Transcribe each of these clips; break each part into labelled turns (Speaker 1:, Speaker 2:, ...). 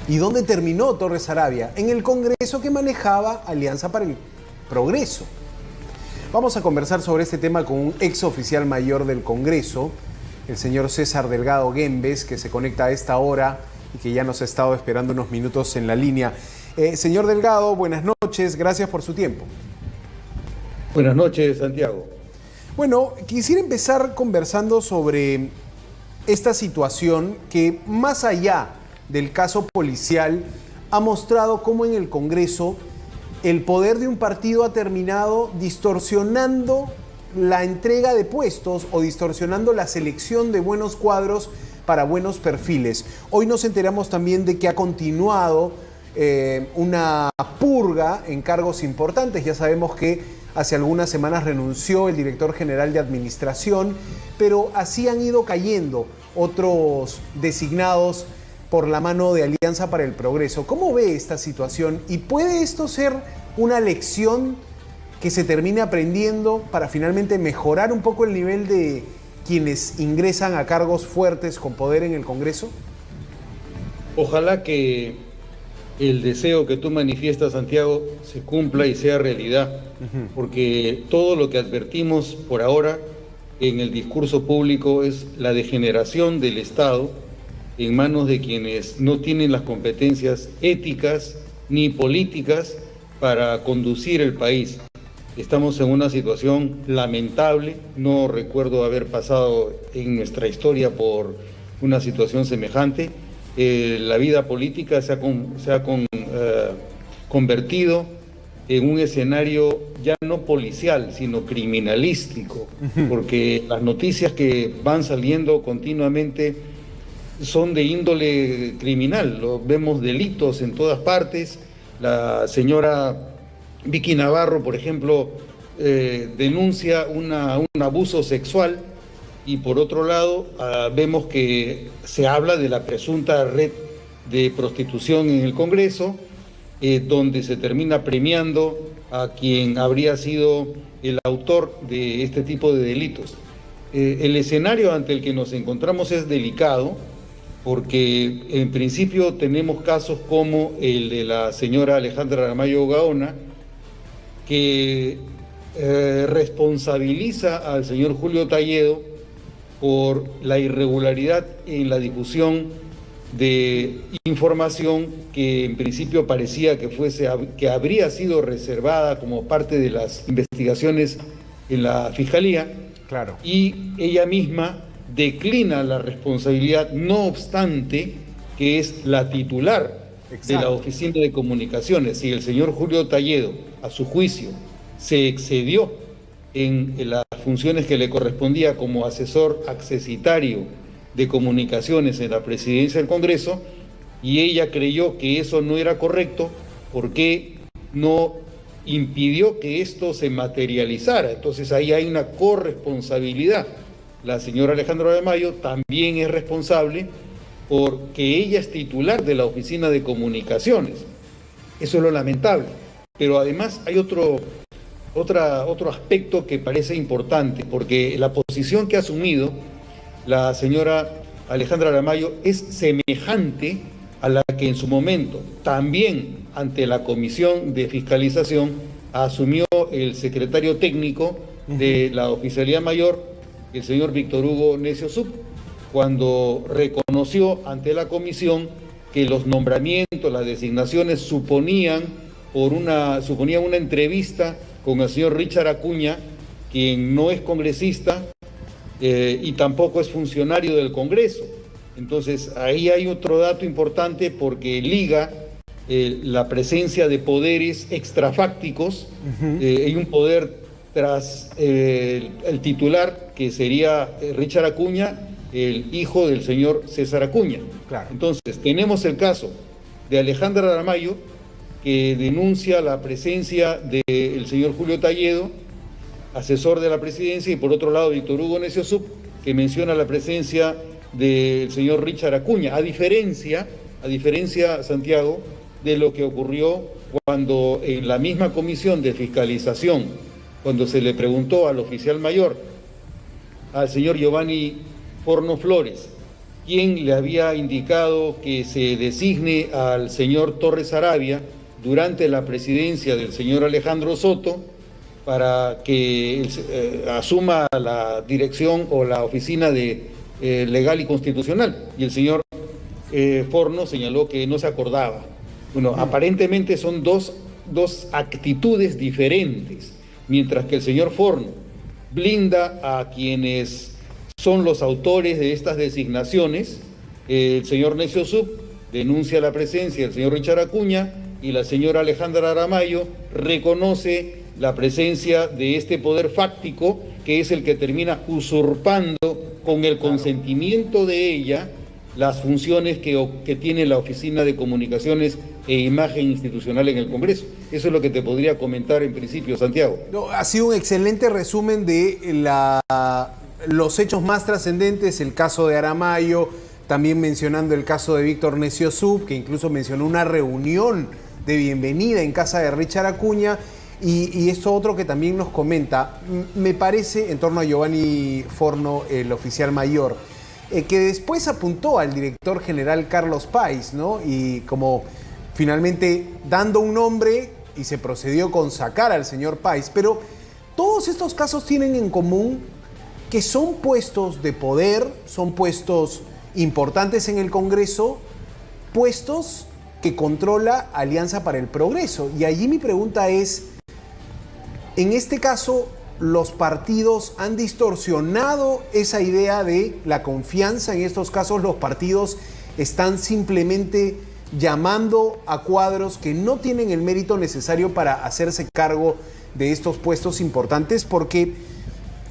Speaker 1: ¿Y dónde terminó Torres Arabia? En el Congreso que manejaba Alianza para el Progreso. Vamos a conversar sobre este tema con un ex oficial mayor del Congreso, el señor César Delgado Guembes, que se conecta a esta hora y que ya nos ha estado esperando unos minutos en la línea. Señor Delgado, buenas noches, gracias por su tiempo.
Speaker 2: Buenas noches, Santiago.
Speaker 1: Bueno, quisiera empezar conversando sobre esta situación que, más allá del caso policial, ha mostrado cómo en el Congreso el poder de un partido ha terminado distorsionando la entrega de puestos o distorsionando la selección de buenos cuadros para buenos perfiles. Hoy nos enteramos también de que ha continuado una purga en cargos importantes. Ya sabemos que hace algunas semanas renunció el director general de administración, pero así han ido cayendo otros designados por la mano de Alianza para el Progreso. ¿Cómo ve esta situación? ¿Y puede esto ser una lección que se termine aprendiendo para finalmente mejorar un poco el nivel de quienes ingresan a cargos fuertes con poder en el Congreso?
Speaker 2: Ojalá que el deseo que tú manifiestas, Santiago, se cumpla y sea realidad, porque todo lo que advertimos por ahora en el discurso público es la degeneración del Estado en manos de quienes no tienen las competencias éticas ni políticas para conducir el país. Estamos en una situación lamentable, no recuerdo haber pasado en nuestra historia por una situación semejante. La vida política se ha convertido en un escenario ya no policial, sino criminalístico, porque las noticias que van saliendo continuamente son de índole criminal. Vemos delitos en todas partes. La señora Vicky Navarro, por ejemplo, denuncia un abuso sexual, y por otro lado vemos que se habla de la presunta red de prostitución en el Congreso, donde se termina premiando a quien habría sido el autor de este tipo de delitos. El escenario ante el que nos encontramos es delicado, porque en principio tenemos casos como el de la señora Alejandra Aramayo Gaona, que responsabiliza al señor Julio Talledo por la irregularidad en la difusión de información que en principio parecía que habría sido reservada como parte de las investigaciones en la Fiscalía.
Speaker 1: Claro.
Speaker 2: Y ella misma declina la responsabilidad, no obstante que es la titular de la Oficina de Comunicaciones. Si el señor Julio Talledo, a su juicio, se excedió en las funciones que le correspondía como asesor accesitario de comunicaciones en la presidencia del Congreso, y ella creyó que eso no era correcto, ¿por qué no impidió que esto se materializara? Entonces ahí hay una corresponsabilidad. La señora Alejandra de Mayo también es responsable porque ella es titular de la Oficina de Comunicaciones. Eso es lo lamentable. Pero además hay otro aspecto que parece importante, porque la posición que ha asumido la señora Alejandra de Mayo es semejante a la que en su momento también ante la Comisión de Fiscalización asumió el secretario técnico de la Oficialía Mayor, el señor Víctor Hugo Necio Sub, cuando reconoció ante la comisión que los nombramientos, las designaciones suponían una entrevista con el señor Richard Acuña, quien no es congresista y tampoco es funcionario del Congreso. Entonces ahí hay otro dato importante, porque liga la presencia de poderes extrafácticos. Hay un poder tras el titular, que sería Richard Acuña, el hijo del señor César Acuña.
Speaker 1: Claro.
Speaker 2: Entonces tenemos el caso de Alejandra Aramayo, que denuncia la presencia del señor Julio Talledo, asesor de la presidencia, y por otro lado Víctor Hugo Necio Sub, que menciona la presencia del señor Richard Acuña, a diferencia, Santiago, de lo que ocurrió cuando en la misma comisión de fiscalización, cuando se le preguntó al oficial mayor, al señor Giovanni Porno Flores, quien le había indicado que se designe al señor Torres Arabia durante la presidencia del señor Alejandro Soto para que asuma la dirección o la oficina de legal y constitucional. Y el señor Forno señaló que no se acordaba. Bueno, aparentemente son dos actitudes diferentes. Mientras que el señor Forno blinda a quienes son los autores de estas designaciones, el señor Necio Sub denuncia la presencia del señor Richard Acuña y la señora Alejandra Aramayo reconoce la presencia de este poder fáctico que es el que termina usurpando con el consentimiento de ella las funciones que tiene la Oficina de Comunicaciones e Imagen Institucional en el Congreso. Eso es lo que te podría comentar en principio, Santiago.
Speaker 1: No, ha sido un excelente resumen de los hechos más trascendentes, el caso de Aramayo, también mencionando el caso de Víctor Necio Sub, que incluso mencionó una reunión de bienvenida en casa de Richard Acuña, y esto otro que también nos comenta, me parece, en torno a Giovanni Forno, el oficial mayor, que después apuntó al director general Carlos Páez, ¿no? Y como finalmente dando un nombre y se procedió con sacar al señor Páez. Pero todos estos casos tienen en común que son puestos de poder, son puestos importantes en el Congreso, puestos que controla Alianza para el Progreso. Y allí mi pregunta es, en este caso, ¿los partidos han distorsionado esa idea de la confianza? En estos casos, los partidos están simplemente llamando a cuadros que no tienen el mérito necesario para hacerse cargo de estos puestos importantes, porque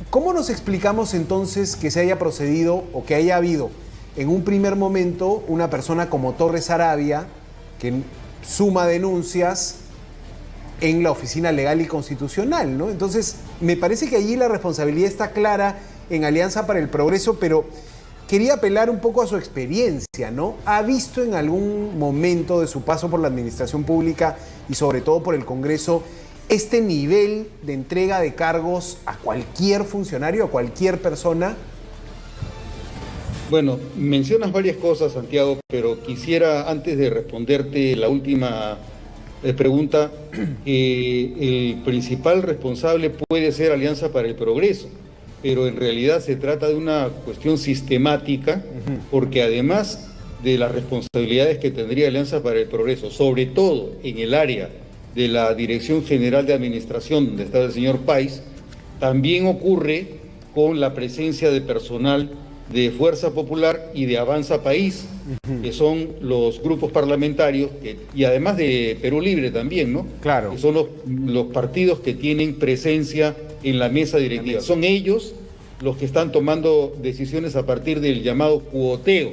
Speaker 1: ¿cómo nos explicamos entonces que se haya procedido o que haya habido en un primer momento una persona como Torres Arabia que suma denuncias en la Oficina Legal y Constitucional, ¿no? Entonces, me parece que allí la responsabilidad está clara en Alianza para el Progreso, pero quería apelar un poco a su experiencia, ¿no? ¿Ha visto en algún momento de su paso por la administración pública y sobre todo por el Congreso este nivel de entrega de cargos a cualquier funcionario, a cualquier persona?
Speaker 2: Bueno, mencionas varias cosas, Santiago, pero quisiera, antes de responderte la última pregunta, el principal responsable puede ser Alianza para el Progreso, pero en realidad se trata de una cuestión sistemática, porque además de las responsabilidades que tendría Alianza para el Progreso, sobre todo en el área de la Dirección General de Administración, donde está el señor Páez, también ocurre con la presencia de personal de Fuerza Popular y de Avanza País, que son los grupos parlamentarios, y además de Perú Libre también, ¿no?
Speaker 1: Claro.
Speaker 2: Que son los partidos que tienen presencia en la mesa directiva. Son ellos los que están tomando decisiones a partir del llamado cuoteo.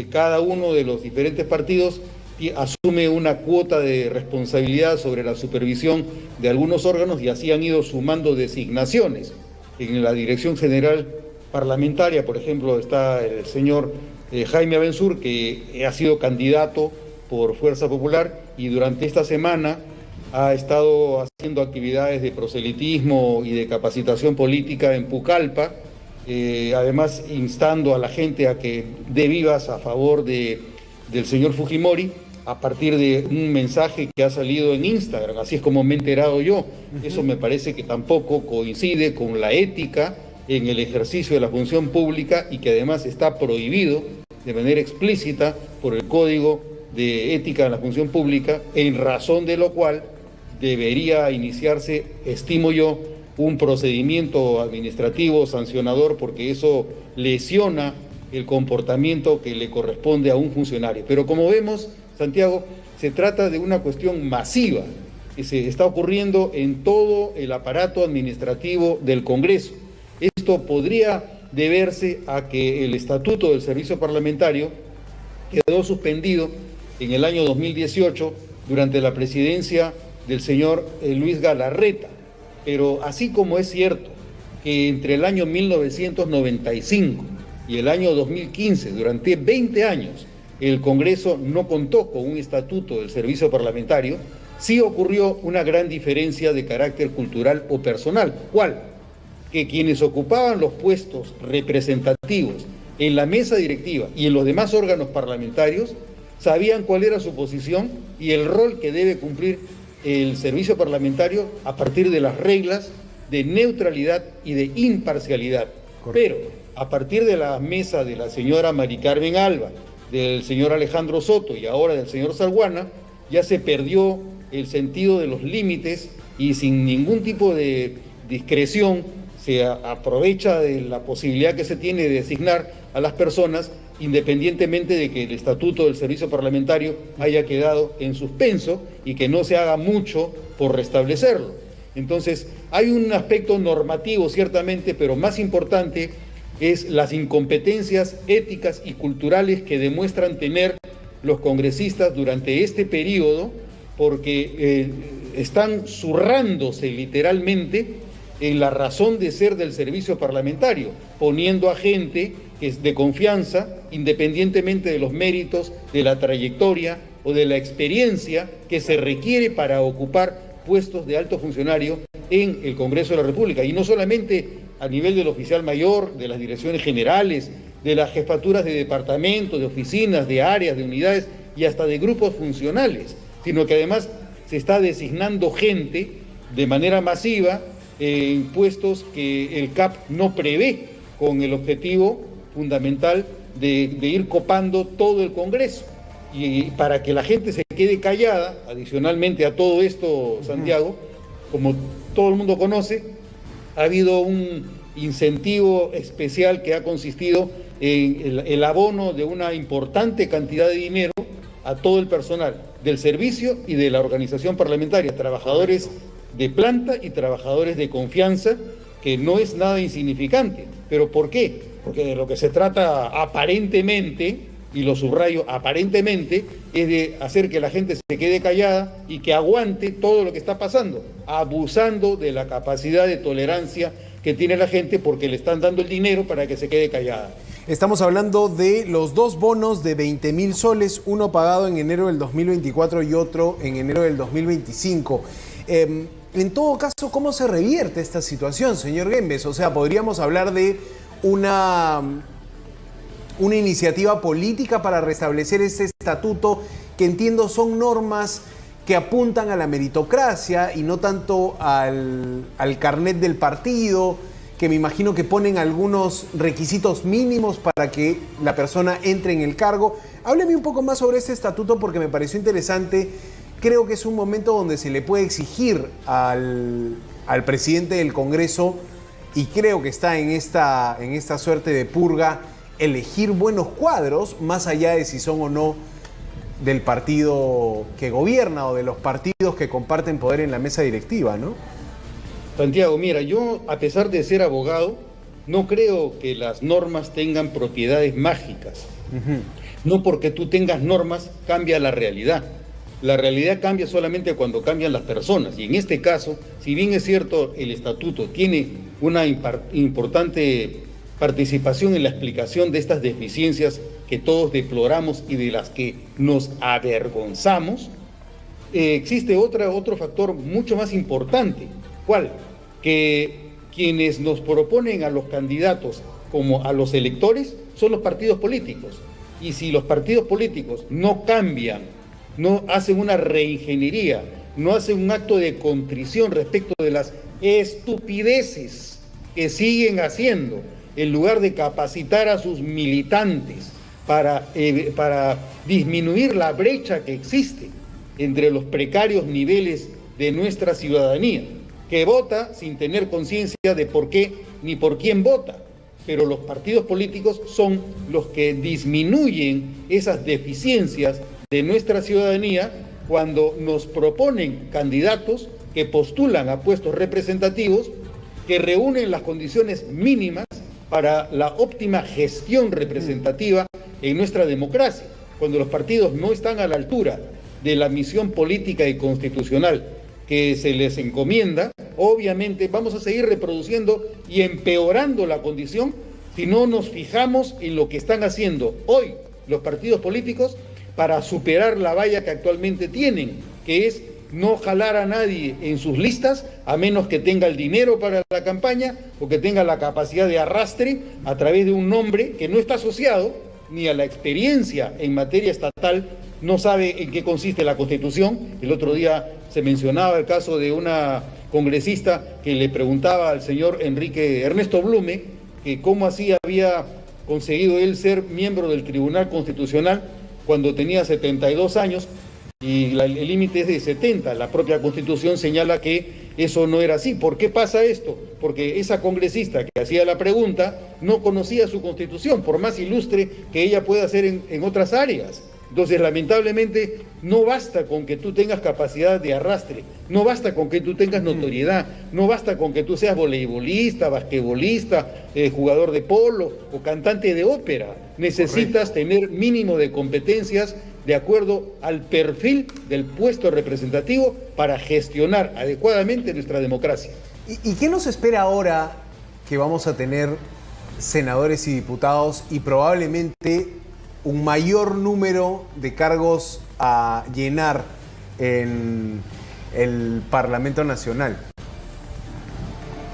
Speaker 2: Cada uno de los diferentes partidos asume una cuota de responsabilidad sobre la supervisión de algunos órganos y así han ido sumando designaciones. En la Dirección General Parlamentaria, por ejemplo, está el señor Jaime Abensur, que ha sido candidato por Fuerza Popular y durante esta semana ha estado haciendo actividades de proselitismo y de capacitación política en Pucallpa, además instando a la gente a que dé vivas a favor del señor Fujimori a partir de un mensaje que ha salido en Instagram. Así es como me he enterado yo. Eso me parece que tampoco coincide con la ética en el ejercicio de la función pública y que además está prohibido de manera explícita por el Código de Ética en la Función Pública, en razón de lo cual debería iniciarse, estimo yo, un procedimiento administrativo sancionador, porque eso lesiona el comportamiento que le corresponde a un funcionario. Pero como vemos, Santiago, se trata de una cuestión masiva que se está ocurriendo en todo el aparato administrativo del Congreso. Esto podría deberse a que el Estatuto del Servicio Parlamentario quedó suspendido en el año 2018 durante la presidencia del señor Luis Galarreta. Pero así como es cierto que entre el año 1995 y el año 2015, durante 20 años, el Congreso no contó con un estatuto del servicio parlamentario, sí ocurrió una gran diferencia de carácter cultural o personal. ¿Cuál? Que quienes ocupaban los puestos representativos en la mesa directiva y en los demás órganos parlamentarios sabían cuál era su posición y el rol que debe cumplir el servicio parlamentario a partir de las reglas de neutralidad y de imparcialidad. Correcto. Pero a partir de la mesa de la señora Mari Carmen Alba, del señor Alejandro Soto y ahora del señor Salguana, ya se perdió el sentido de los límites y sin ningún tipo de discreción se aprovecha de la posibilidad que se tiene de designar a las personas independientemente de que el estatuto del servicio parlamentario haya quedado en suspenso y que no se haga mucho por restablecerlo. Entonces, hay un aspecto normativo ciertamente, pero más importante es las incompetencias éticas y culturales que demuestran tener los congresistas durante este periodo, porque están zurrándose literalmente en la razón de ser del servicio parlamentario, poniendo a gente que es de confianza, independientemente de los méritos, de la trayectoria o de la experiencia que se requiere para ocupar puestos de alto funcionario en el Congreso de la República. Y no solamente a nivel del oficial mayor, de las direcciones generales, de las jefaturas de departamentos, de oficinas, de áreas, de unidades y hasta de grupos funcionales, sino que además se está designando gente de manera masiva en puestos que el CAP no prevé, con el objetivo fundamental de ir copando todo el Congreso. Y para que la gente se quede callada, adicionalmente a todo esto, Santiago, como todo el mundo conoce, ha habido un incentivo especial que ha consistido en el abono de una importante cantidad de dinero a todo el personal del servicio y de la organización parlamentaria, trabajadores de planta y trabajadores de confianza, que no es nada insignificante. ¿Pero por qué? Porque de lo que se trata aparentemente, y lo subrayo, aparentemente, es de hacer que la gente se quede callada y que aguante todo lo que está pasando, abusando de la capacidad de tolerancia que tiene la gente porque le están dando el dinero para que se quede callada.
Speaker 1: Estamos hablando de los dos bonos de 20.000 soles, uno pagado en enero del 2024 y otro en enero del 2025. En todo caso, ¿cómo se revierte esta situación, señor Guembes? O sea, podríamos hablar de una iniciativa política para restablecer este estatuto, que entiendo son normas que apuntan a la meritocracia y no tanto al carnet del partido, que me imagino que ponen algunos requisitos mínimos para que la persona entre en el cargo. Hábleme un poco más sobre este estatuto porque me pareció interesante. Creo que es un momento donde se le puede exigir al presidente del Congreso, y creo que está en esta suerte de purga, elegir buenos cuadros, más allá de si son o no del partido que gobierna o de los partidos que comparten poder en la mesa directiva, ¿no?
Speaker 2: Santiago, mira, yo, a pesar de ser abogado, no creo que las normas tengan propiedades mágicas. No porque tú tengas normas cambia la realidad. La realidad cambia solamente cuando cambian las personas. Y en este caso, si bien es cierto, el estatuto tiene una importante participación en la explicación de estas deficiencias que todos deploramos y de las que nos avergonzamos, existe otro factor mucho más importante. ¿Cuál? Que quienes nos proponen a los candidatos como a los electores son los partidos políticos. Y si los partidos políticos no cambian, no hacen una reingeniería, no hacen un acto de contrición respecto de las estupideces que siguen haciendo, en lugar de capacitar a sus militantes para disminuir la brecha que existe entre los precarios niveles de nuestra ciudadanía, que vota sin tener conciencia de por qué ni por quién vota. Pero los partidos políticos son los que disminuyen esas deficiencias de nuestra ciudadanía cuando nos proponen candidatos que postulan a puestos representativos, que reúnen las condiciones mínimas para la óptima gestión representativa en nuestra democracia. Cuando los partidos no están a la altura de la misión política y constitucional que se les encomienda, obviamente vamos a seguir reproduciendo y empeorando la condición si no nos fijamos en lo que están haciendo hoy los partidos políticos para superar la valla que actualmente tienen, que es no jalar a nadie en sus listas a menos que tenga el dinero para la campaña o que tenga la capacidad de arrastre a través de un nombre que no está asociado ni a la experiencia en materia estatal, no sabe en qué consiste la Constitución. El otro día se mencionaba el caso de una congresista que le preguntaba al señor Ernesto Blume que cómo así había conseguido él ser miembro del Tribunal Constitucional cuando tenía 72 años y el límite es de 70. La propia Constitución señala que eso no era así. ¿Por qué pasa esto? Porque esa congresista que hacía la pregunta no conocía su Constitución, por más ilustre que ella pueda ser en otras áreas. Entonces, lamentablemente, no basta con que tú tengas capacidad de arrastre, no basta con que tú tengas notoriedad, no basta con que tú seas voleibolista, basquetbolista, jugador de polo o cantante de ópera. Necesitas tener mínimo de competencias de acuerdo al perfil del puesto representativo para gestionar adecuadamente nuestra democracia.
Speaker 1: ¿Y qué nos espera ahora que vamos a tener senadores y diputados y probablemente un mayor número de cargos a llenar en el Parlamento Nacional?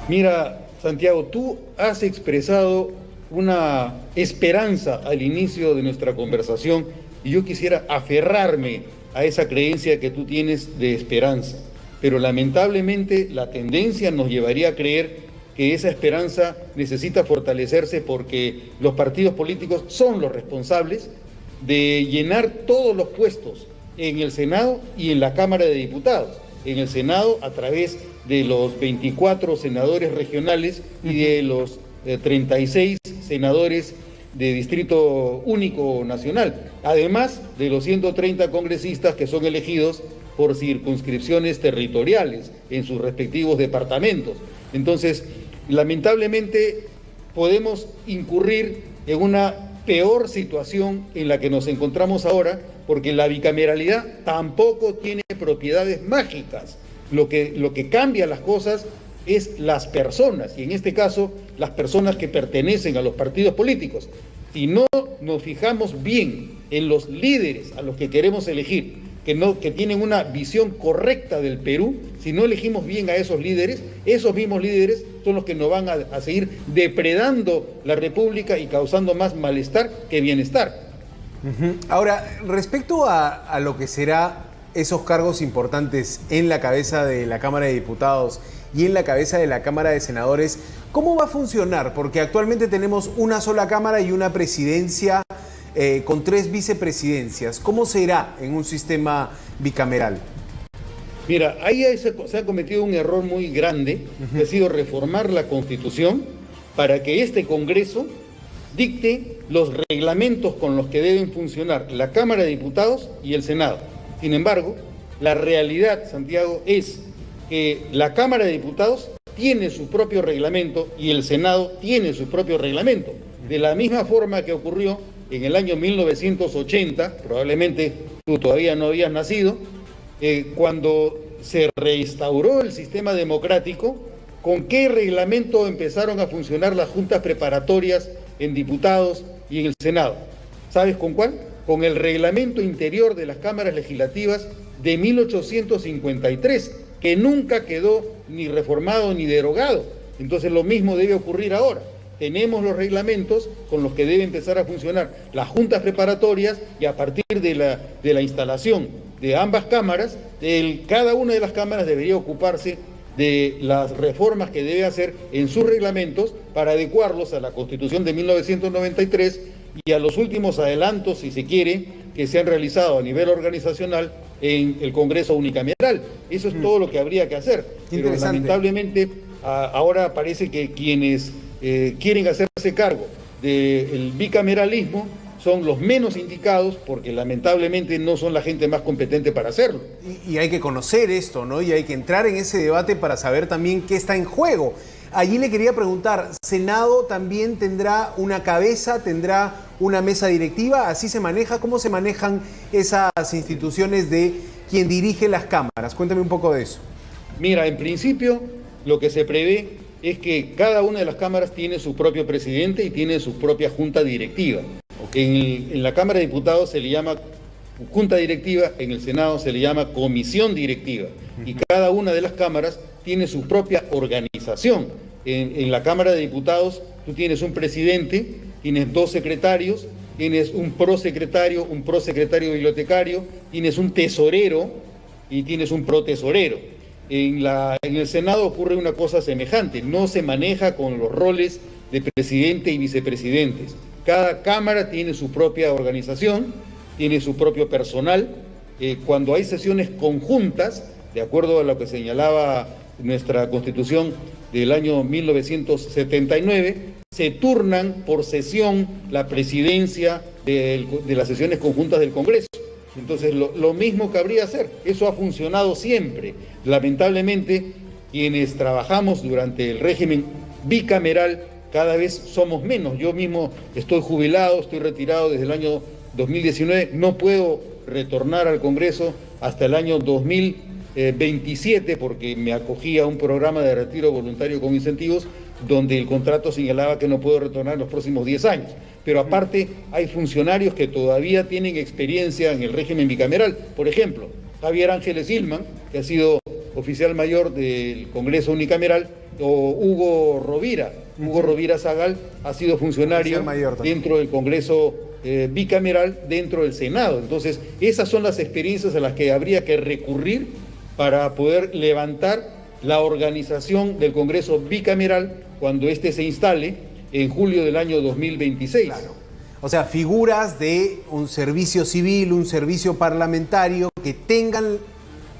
Speaker 2: Mira, Santiago, tú has expresado una esperanza al inicio de nuestra conversación y yo quisiera aferrarme a esa creencia que tú tienes de esperanza, pero lamentablemente la tendencia nos llevaría a creer que esa esperanza necesita fortalecerse porque los partidos políticos son los responsables de llenar todos los puestos en el Senado y en la Cámara de Diputados. En el Senado a través de los 24 senadores regionales y de los 36 senadores de Distrito Único Nacional, además de los 130 congresistas que son elegidos por circunscripciones territoriales en sus respectivos departamentos. Entonces, lamentablemente podemos incurrir en una peor situación en la que nos encontramos ahora, porque la bicameralidad tampoco tiene propiedades mágicas. Lo que cambia las cosas es las personas, y en este caso las personas que pertenecen a los partidos políticos. Si no nos fijamos bien en los líderes a los que queremos elegir, que tienen una visión correcta del Perú, si no elegimos bien a esos mismos líderes son los que nos van a seguir depredando la República y causando más malestar que bienestar.
Speaker 1: Ahora, respecto a lo que será esos cargos importantes en la cabeza de la Cámara de Diputados y en la cabeza de la Cámara de Senadores, ¿cómo va a funcionar? Porque actualmente tenemos una sola Cámara y una presidencia con 3 vicepresidencias. ¿Cómo será en un sistema bicameral?
Speaker 2: Mira, ahí se ha cometido un error muy grande, que ha sido reformar la Constitución para que este Congreso dicte los reglamentos con los que deben funcionar la Cámara de Diputados y el Senado. Sin embargo, la realidad, Santiago, es que la Cámara de Diputados tiene su propio reglamento y el Senado tiene su propio reglamento. De la misma forma que ocurrió en el año 1980, probablemente tú todavía no habías nacido, cuando se reinstauró el sistema democrático, ¿con qué reglamento empezaron a funcionar las juntas preparatorias en diputados y en el Senado? ¿Sabes con cuál? Con el reglamento interior de las cámaras legislativas de 1853, que nunca quedó ni reformado ni derogado. Entonces lo mismo debe ocurrir ahora. Tenemos los reglamentos con los que debe empezar a funcionar las juntas preparatorias y a partir de la instalación de ambas cámaras, cada una de las cámaras debería ocuparse de las reformas que debe hacer en sus reglamentos para adecuarlos a la Constitución de 1993 y a los últimos adelantos, si se quiere, que se han realizado a nivel organizacional en el Congreso unicameral. Eso es todo lo que habría que hacer. Pero lamentablemente ahora parece que quienes quieren hacerse cargo del bicameralismo son los menos indicados porque lamentablemente no son la gente más competente para hacerlo.
Speaker 1: Y hay que conocer esto, ¿no? Y hay que entrar en ese debate para saber también qué está en juego. Allí le quería preguntar, ¿Senado también tendrá una cabeza, tendrá una mesa directiva? ¿Así se maneja? ¿Cómo se manejan esas instituciones de quien dirige las cámaras? Cuéntame un poco de eso.
Speaker 2: Mira, en principio lo que se prevé es que cada una de las cámaras tiene su propio presidente y tiene su propia junta directiva. En la Cámara de Diputados se le llama junta directiva, en el Senado se le llama comisión directiva, y cada una de las cámaras tiene su propia organización. En la Cámara de Diputados tú tienes un presidente, tienes 2 secretarios, tienes un prosecretario bibliotecario, tienes un tesorero y tienes un protesorero. En el Senado ocurre una cosa semejante, no se maneja con los roles de presidente y vicepresidentes. Cada cámara tiene su propia organización, tiene su propio personal. Cuando hay sesiones conjuntas, de acuerdo a lo que señalaba nuestra Constitución del año 1979, se turnan por sesión la presidencia de las sesiones conjuntas del Congreso. Entonces, lo mismo cabría hacer. Eso ha funcionado siempre. Lamentablemente, quienes trabajamos durante el régimen bicameral cada vez somos menos. Yo mismo estoy jubilado, estoy retirado desde el año 2019, no puedo retornar al Congreso hasta el año 2027 porque me acogí a un programa de retiro voluntario con incentivos donde el contrato señalaba que no puedo retornar en los próximos 10 años. Pero aparte hay funcionarios que todavía tienen experiencia en el régimen bicameral. Por ejemplo, Javier Ángeles Hillman, que ha sido oficial mayor del Congreso unicameral, o Hugo Rovira Zagal ha sido funcionario dentro del Congreso bicameral, dentro del Senado. Entonces, esas son las experiencias a las que habría que recurrir para poder levantar la organización del Congreso bicameral cuando éste se instale en julio del año 2026.
Speaker 1: Claro. O sea, figuras de un servicio civil, un servicio parlamentario que tengan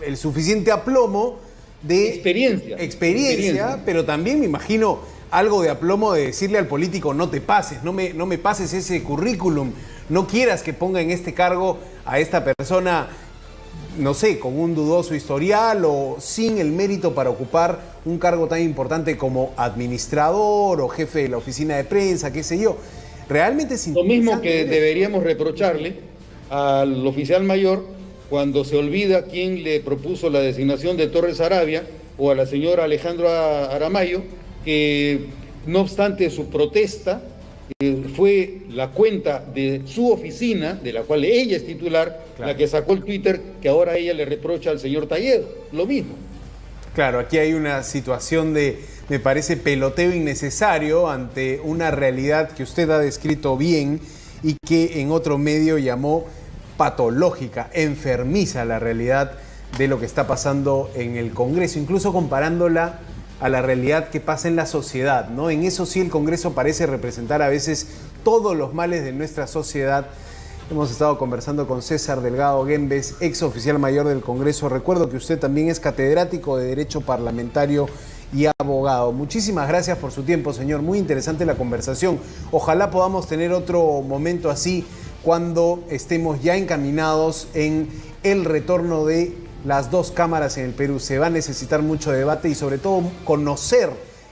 Speaker 1: el suficiente aplomo de experiencia, pero también me imagino algo de aplomo de decirle al político: no te pases, no me pases ese currículum, no quieras que ponga en este cargo a esta persona, no sé, con un dudoso historial o sin el mérito para ocupar un cargo tan importante como administrador o jefe de la oficina de prensa, qué sé yo. Realmente es
Speaker 2: lo mismo que deberíamos reprocharle al oficial mayor cuando se olvida quién le propuso la designación de Torres Arabia, o a la señora Alejandra Aramayo, que no obstante su protesta, fue la cuenta de su oficina, de la cual ella es titular, la que sacó el Twitter que ahora ella le reprocha al señor Talledo. Lo mismo.
Speaker 1: Claro, aquí hay una situación de, me parece, peloteo innecesario ante una realidad que usted ha descrito bien y que en otro medio llamó patológica, enfermiza, la realidad de lo que está pasando en el Congreso, incluso comparándola a la realidad que pasa en la sociedad, ¿no? En eso sí el Congreso parece representar a veces todos los males de nuestra sociedad. Hemos estado conversando con César Delgado Guembes, ex oficial mayor del Congreso. Recuerdo que usted también es catedrático de Derecho Parlamentario y abogado. Muchísimas gracias por su tiempo, señor. Muy interesante la conversación. Ojalá podamos tener otro momento así cuando estemos ya encaminados en el retorno de las 2 cámaras en el Perú. Se va a necesitar mucho debate y sobre todo conocer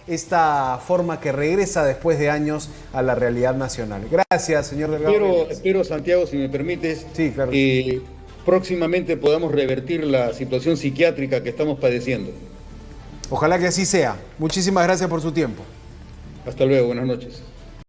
Speaker 1: esta forma que regresa después de años a la realidad nacional. Gracias, señor Delgado.
Speaker 2: Espero, Santiago, si me permites,
Speaker 1: sí, claro,
Speaker 2: que próximamente podamos revertir la situación psiquiátrica que estamos padeciendo.
Speaker 1: Ojalá que así sea. Muchísimas gracias por su tiempo.
Speaker 2: Hasta luego, buenas noches.